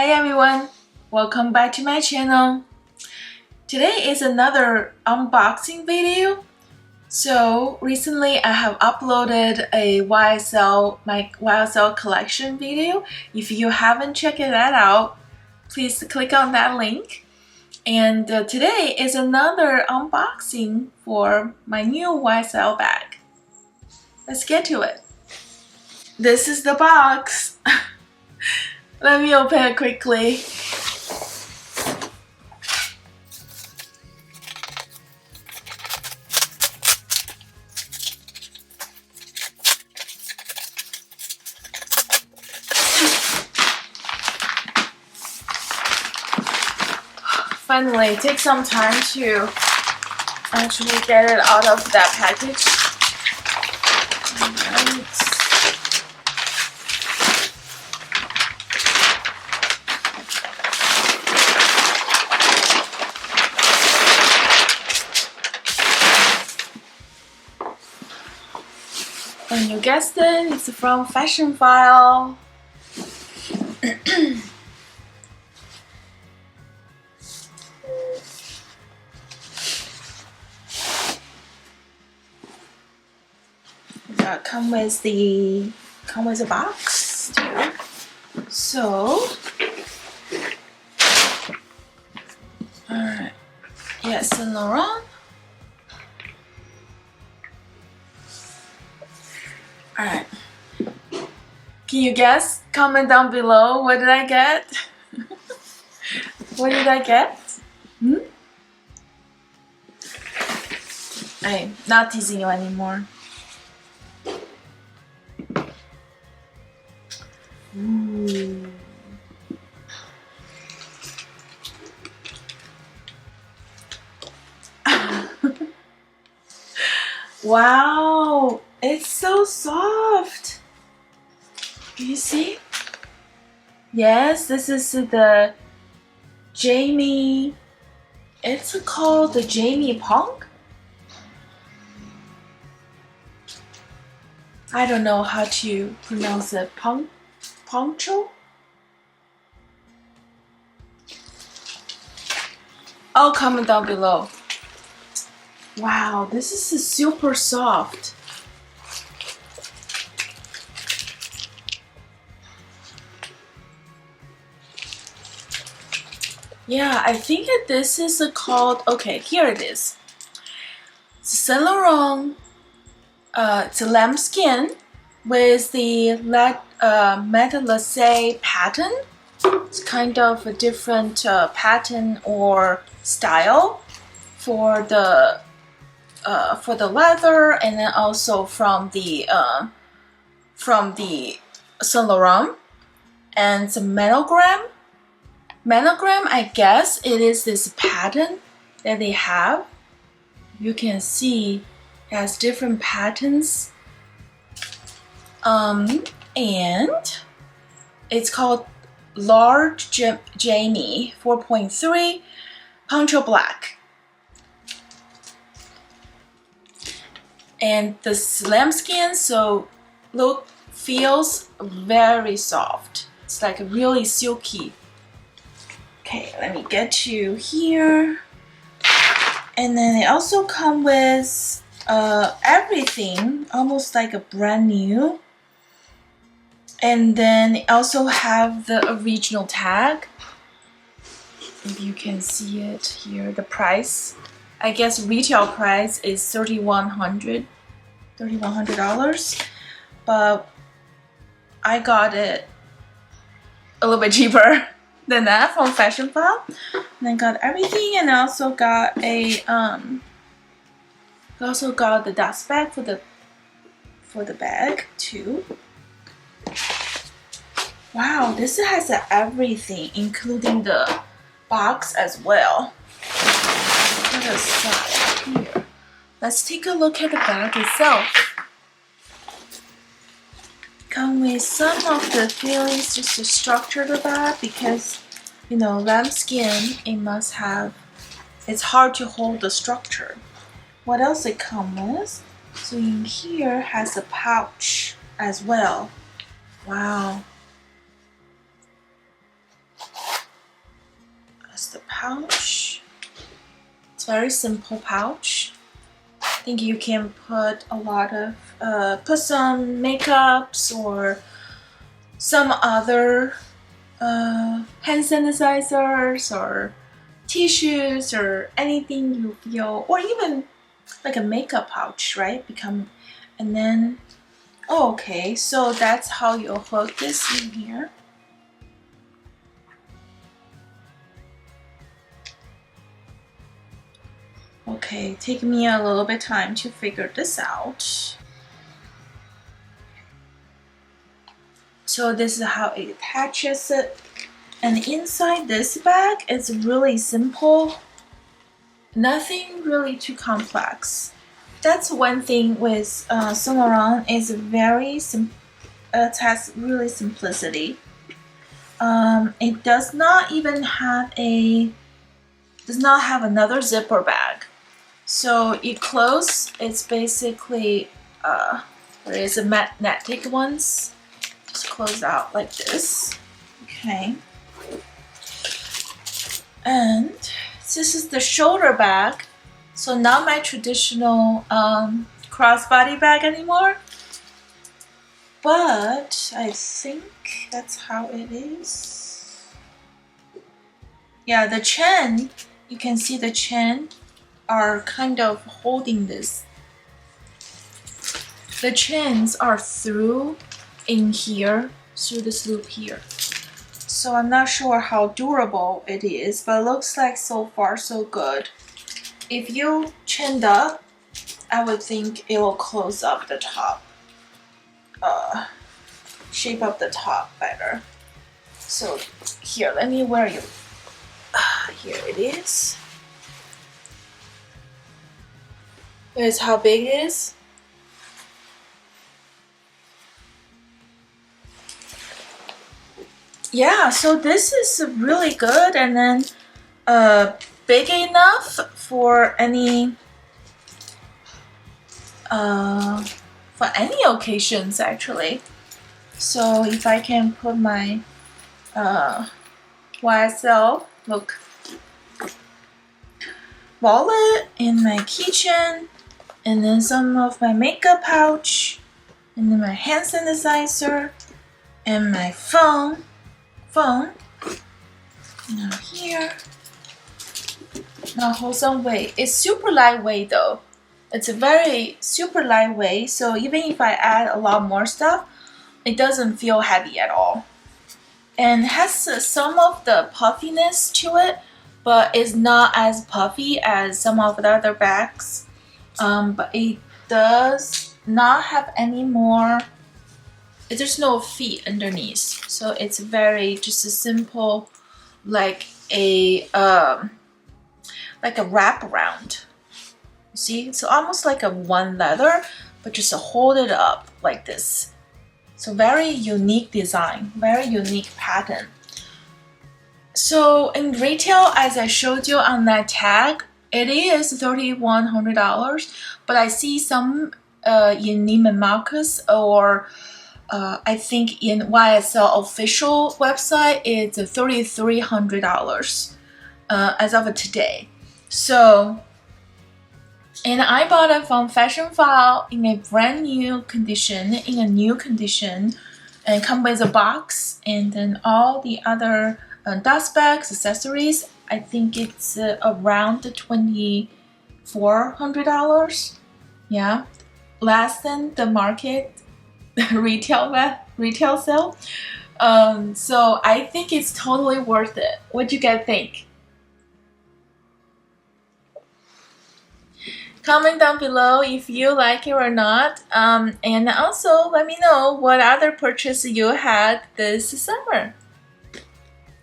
Hi everyone, welcome back to my channel. Today is another unboxing video. So recently I have uploaded a my YSL collection video. If you haven't checked that out, please click on that link. And today is another unboxing for my new YSL bag. Let's get to it. This is the box. Let me open it quickly. Finally, it takes some time to actually get it out of that package. Right. And you guessed it, it's from Fashion File. Come with the box too. So, alright, yes, Saint Laurent. Alright, can you guess? Comment down below. What did I get? What did I get? I'm not teasing you anymore. Ooh. Wow, it's so soft. Do you see? Yes, this is the Jamie. It's called the Jamie Punk. I don't know how to pronounce it. Poncho? I'll comment down below. Wow, this is super soft. Yeah, I think that this is called, okay, here it is. Saint Laurent, it's a lambskin with the metallurgy pattern. It's kind of a different pattern or style for the leather, and then also from the Saint Laurent, and the monogram. Monogram, I guess it is this pattern that they have. You can see it has different patterns. And it's called Large Jamie 4.3 Poncho Black. And the lambskin, so feels very soft. It's like really silky. Okay, let me get you here. And then they also come with everything, almost like a brand new. And then they also have the original tag. If you can see it here, the price. I guess retail price is $3,100, but I got it a little bit cheaper than that from Fashion File. And I got everything, and I also got a the dust bag for the bag too. Wow, this has everything, including the box as well. What is that here? Let's take a look at the bag itself. Come with some of the feelings, just to structure the bag, because you know, lambskin, it's hard to hold the structure. What else it comes with? So in here has a pouch as well. Wow. It's very simple pouch. I think you can put a lot of put some makeups or some other hand sanitizers or tissues or anything you feel, or even like a makeup pouch, right? And then okay, so that's how you hook this in here. Okay, take me a little bit time to figure this out. So this is how it attaches it. And inside this bag is really simple. Nothing really too complex. That's one thing with Saint Laurent, is very it has really simplicity. It does not even have another zipper bag. So you close, it's basically there is a magnetic ones. Just close out like this. Okay. And this is the shoulder bag. So not my traditional crossbody bag anymore. But I think that's how it is. Yeah, the chain, you can see the chain are kind of holding this. The chains are through in here, through this loop here. So I'm not sure how durable it is, but it looks like so far so good. If you chained up, I would think it will close up the top, shape up the top better. So here, let me wear you. Here it is. Here's how big it is. Yeah, so this is really good, and then big enough for any occasions actually. So if I can put my YSL wallet in my keychain, and then some of my makeup pouch, and then my hand sanitizer, and my phone. Now here. Now hold some weight. It's super lightweight though. It's a very super lightweight, so even if I add a lot more stuff, it doesn't feel heavy at all. And has some of the puffiness to it, but it's not as puffy as some of the other bags. But it does not have any more. There's no feet underneath, so it's very just a simple, like a wraparound. See, it's almost like a one leather, but just hold it up like this. So very unique design, very unique pattern. So in retail, as I showed you on that tag, it is $3,100, but I see some in Neiman Marcus or I think in YSL official website, it's $3,300 as of today. So, and I bought it from Fashion File in a brand new condition, and come with a box and then all the other dust bags, accessories. I think it's around $2,400. Yeah, less than the market retail sale. So I think it's totally worth it. What do you guys think? Comment down below if you like it or not, and also let me know what other purchase you had this summer.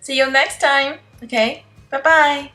See you next time. Okay, bye bye.